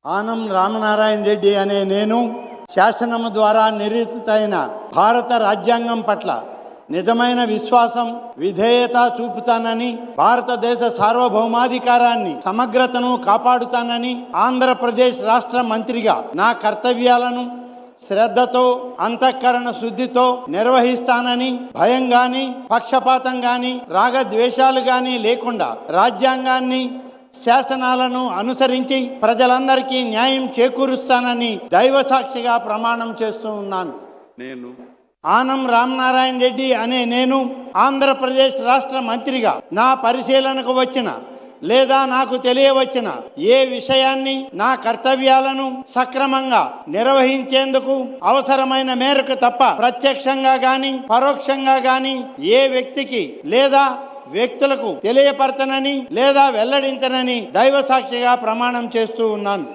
ఆనం రామనారాయణ రెడ్డి అనే నేను శాసనము ద్వారా నిర్మితమైన భారత రాజ్యాంగం పట్ల నిజమైన విశ్వాసం, విధేయత చూపుతానని, భారతదేశ సార్వభౌమాధికారాన్ని, సమగ్రతను కాపాడుతానని, ఆంధ్రప్రదేశ్ రాష్ట్ర మంత్రిగా నా కర్తవ్యాలను శ్రద్ధతో, అంతఃకరణ శుద్ధితో నిర్వహిస్తానని, భయం గాని, పక్షపాతం గాని, రాగద్వేషాలు గాని లేకుండా రాజ్యాంగాన్ని, శాసనాలను అనుసరించి ప్రజలందరికీ న్యాయం చేకూరుస్తానని దైవ సాక్షిగా ప్రమాణం చేస్తూ ఉన్నాను. నేను ఆనం రామనారాయణ రెడ్డి అనే నేను ఆంధ్రప్రదేశ్ రాష్ట్ర మంత్రిగా నా పరిశీలనకు వచ్చిన లేదా నాకు తెలియవచ్చిన ఏ విషయాన్ని, నా కర్తవ్యాలను సక్రమంగా నిర్వహించేందుకు అవసరమైన మేరకు తప్ప ప్రత్యక్షంగా గాని పరోక్షంగా గాని ఏ వ్యక్తికి లేదా వ్యక్తులకు తెలియపరచనని లేదా వెల్లడించనని దైవ సాక్షిగా ప్రమాణం చేస్తూ ఉన్నాను.